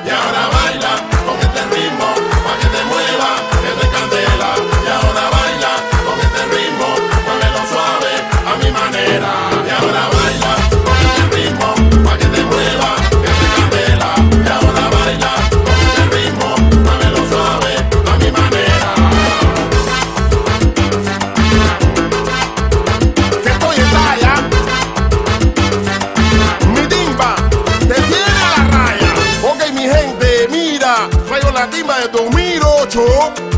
y ahora baila con este ritmo, pa' que te mueva, que te candela. Y ahora baila con este ritmo, muévelo suave a mi manera. Y ahora baila con este ritmo, pa' que te mueva, que te candela. Y ahora baila con este ritmo, muévelo suave a mi manera. Que estoy en talla, mi timba te tiene a la raya. Ok, mi gente, mira, traigo la timba de 2008,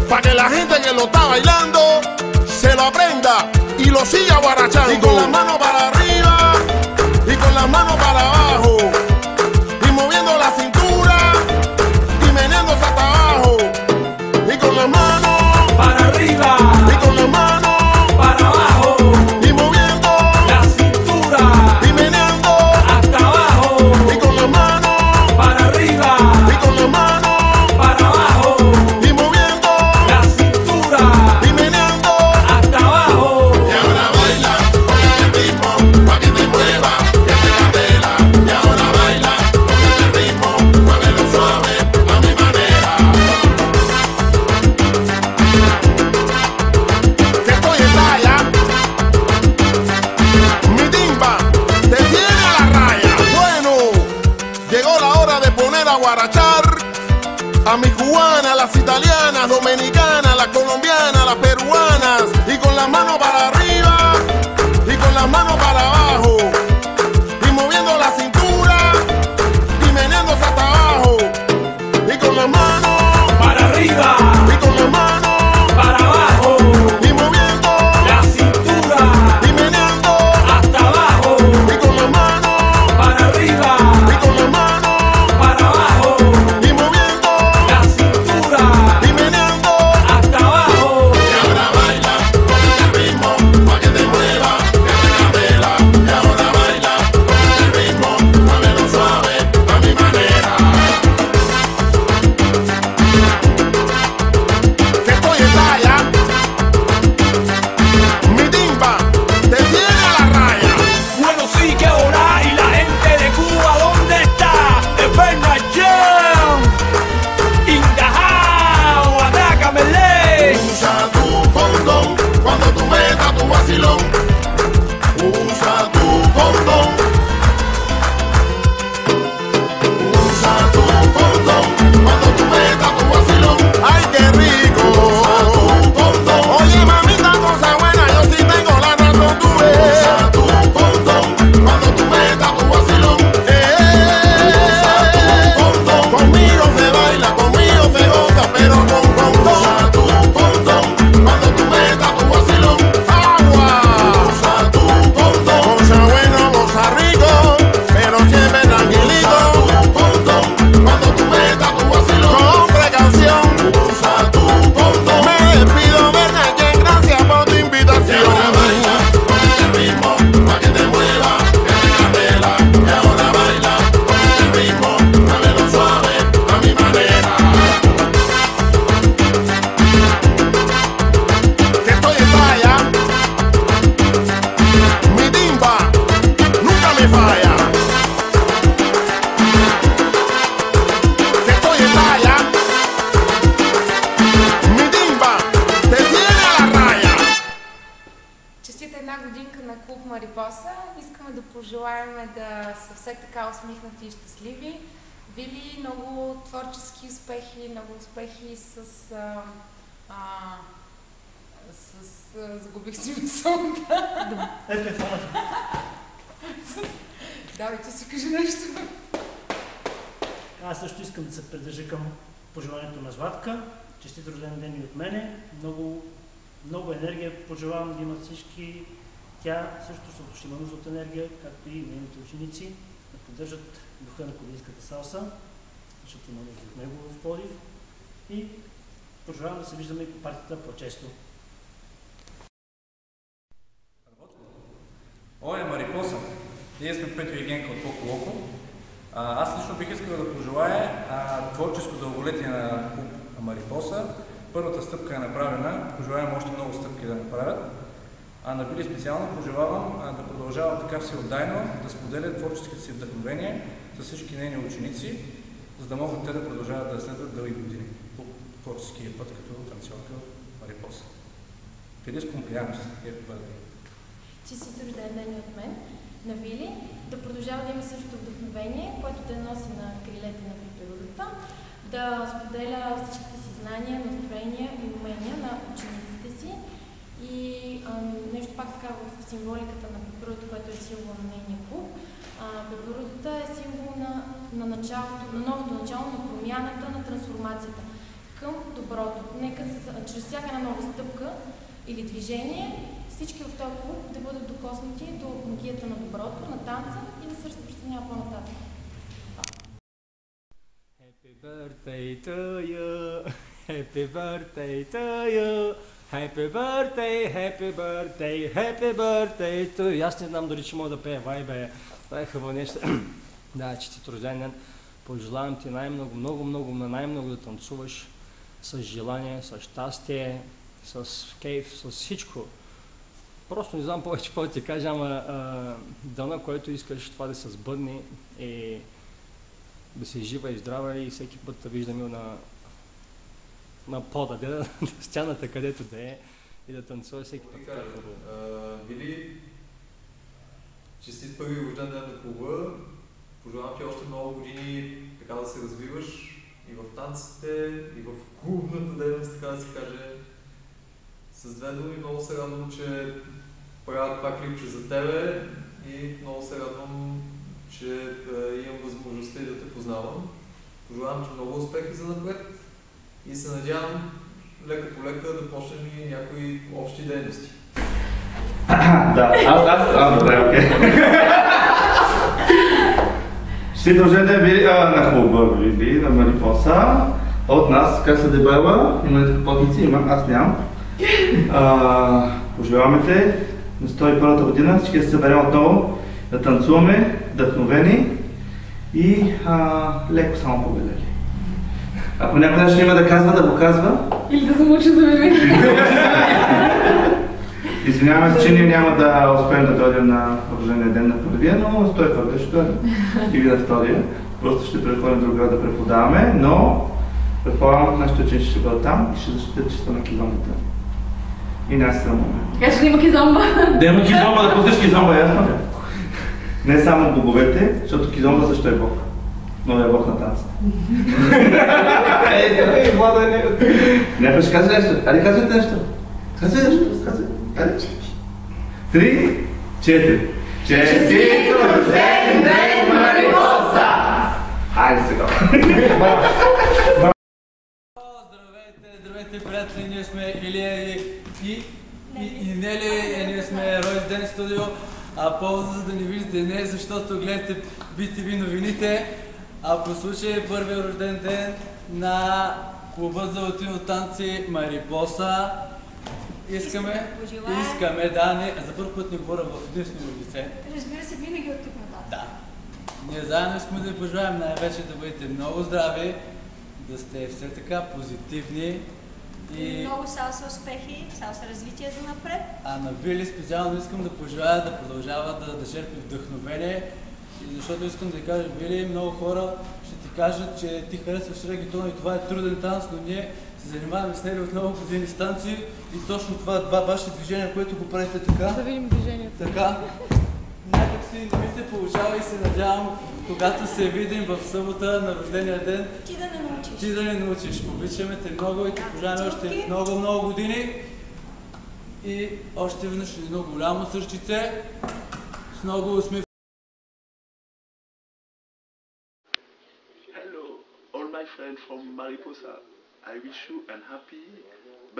pa' que la gente que lo está bailando se lo aprenda y lo siga guarachando. Y con las manos para arriba y con las manos para abajo, y moviendo la cintura y meneándose hasta abajo, y con las manos para arriba y con las manos para abajo, y moviendo la cintura y meneando hasta abajo, y con las manos para arriba y con las manos para abajo, y moviendo la cintura y meneando. hasta abajo. Y ahora baila con este ritmo, pa' que te mueva, que te candela. Y ahora baila con este ritmo, muévelo suave a mi manera. Que estoy en talla, mi timba te tiene a la raya. Bueno, llegó la hora de poner a guarachar a mis cubanas, las italianas, dominicanas, las colombianas, las peruanas, y con las manos para arriba y con las manos para abajo, y moviendo la cintura y meneándose hasta abajo, y con las manos Para arriba y con las manos para abajo, y moviendo la cintura y meneando, hasta abajo, y con las manos para arriba y con las manos para abajo, y moviendo la cintura y meneando. hasta abajo. Y ahora baila con este ritmo, pa' que te mueva, que te candela. Y ahora baila con este ritmo, muévelo suave a mi manera. Que estoy en talla, mi timba te tiene a la raya. Bueno, sí que hola, y la gente de Cuba, ¿dónde está? The Bernard Jam in the house, atrácamele. Usa tu condón cuando tú metas tu vacilón. Usa tu condón. Usa tu condón cuando tú metas tu vacilón. ¡Ay, qué rico! Usa tu condón. Oye, mamita, cosa buena, yo sí tengo la razón, tú ves. Usa tu condón cuando tú metas tu vacilón. Usa tu condón. Conmigo se baila, conmigo se goza, pero con condón. Usa tu condón cuando tú metas tu vacilón. ¡Agua! Usa tu condón. Goza bueno, goza rico, pero siempre tranquilito. Usa tu condón cuando tú metas tu vacilón. Con precaución. Usa tu condón. Me despido, Bernard Jam, gracias por tu invitación. Y ahora baila con este ritmo, pa' que te mueva, que te candela. Y ahora baila con este ritmo, muévelo suave a mi manera. Que estoy en talla, mi timba nunca me falla. Que estoy en talla, mi timba te tiene a la raya. Честита една годинка на клуб Марипоса. Искаме да пожелаем да са все така усмихнати и щастливи. Вили, много творчески успехи, много успехи загубих си мисълта. Ето е фоната. Давай, ти си кажи нещо. Аз също искам да се придържа към пожеланието на Златка. Честит рожден ден и от мене. Много енергия пожелавам да имат всички. Тя също ще има нужда от енергия, както и нейните ученици, да поддържат духа на кубинската салса, защото има нужда от него в Пловдив. И пожелавам да се виждаме и по партията по-често. Ой, Марипоса, ние сме Петю и Генка от Поко Локо. Аз лично бих искал да пожелая творческо дълголетие на клуб Марипоса. Първата стъпка е направена, пожелавам още много стъпки да направят. На Вили специално пожелавам да продължавам така всеотдайно, да споделя творческите си вдъхновения с всички нейни ученици за да могат те да продължават да следват дълги години по творческия път като танцорка в Марипоса. Feliz cumpleaños, happy birthday! Честит рожден ден от мен на Вили, да продължава да има същото вдъхновение, което да носи на крилете на природата, да споделя всичките си знания, настроения и умения на учениците си и нещо пак така в символиката на природата, което е символ на нейния клуб. Природата е символ на началото, на новото начало, на промяната, на трансформацията към доброто. Нека чрез всяка една нова стъпка или движение всички в този клуб да бъдат докоснати до магията на доброто, на танца и да се разпространява по-нататък. Happy birthday to you, happy birthday to you, happy birthday, happy birthday, happy birthday to you. Аз не знам дори, че мога да пея вайбе. Това е хубаво нещо. Да, честит рожден ден. Пожелавам ти най-много да танцуваш с желание, с щастие, с кейф, с всичко. Просто не знам повече какво да ти кажа, ама дано, който искаш това да се сбъдне и да си жива и здрава и всеки път да виждаме на пода, на стяната, където да е и да танцува всеки път. Вили, честит първи рожден ден на клуба. Пожелавам ти още много години така да се развиваш и в танците, и в клубната дейност, така да се каже. С две думи, много се радвам, че правя това клипче за тебе и много се радвам, че имам възможността и да те познавам. Пожелавам ти много успехи за напред и се надявам лека по лека да почнем и някои общи дейности. Да, добре, окей. Ще дължете на клуба Вили, на Марипоса. От нас, как се дебела, имате работници, аз нямам. Пожелаваме те на 101-та година, всички да се съберем отново, да танцуваме, вдъхновени и леко само победали. Ако някой нещо има да казва, да го казва. Или да замълчи за винаги. Извиняваме се, че ние няма да успеем да дойдем на рождения ден на първия, но 101-та ще дойдем. И ви на втория. Просто ще преходим друг град да преподаваме, но предполагам, нашите ученици ще бъдат там и ще защитят чисто на кизомбата. И не се срамуваме. Така че да има кизомба. Да има кизомба, да пуснеш кизомба, ясно? Не само боговете, защото кизомба също е бог. Но е бог на танците. Влада е него. Не, ще казвай нещо. Айде, казвайте нещо. Казвай нещо. Айде. 3, 4. Честит рожден ден, Марипоса! Айде сега. Здравейте, приятели, ние сме Илия и Нели, ние сме Ройс Ден Студио, а повода за да не виждате не, защото гледате BTV новините, а по случай първия рожден ден на клуба за латино танци Марипоса. Искаме, да, за първ път не говоря в единствено лице. Разбира се, винаги от тук нататък. Да. Ние заедно искаме да ви пожелаем най-вече да бъдете много здрави, да сте все така позитивни и много салса успехи, салса развитие за напред. А на Вили специално искам да пожелая да продължава да черпи вдъхновение, и защото искам да ви кажа, Вили, много хора ще ти кажат, че ти харесваш регетон и това е труден танц, но ние се занимаваме с него от много години с танци и точно това ваши движения, което го правите така. Да видим движението. Така. Някак си не ми се получава и се надявам, когато се видим в събота на рождения ден, ти да не научиш. Обичаме те много и те пожелаваме още много години и още веднъж едно голямо сърчице с много усмивки. Hello, all my friends from Mariposa. I wish you a happy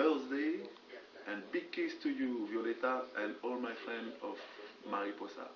birthday and big kiss to you, Violeta, and all my friends of Mariposa.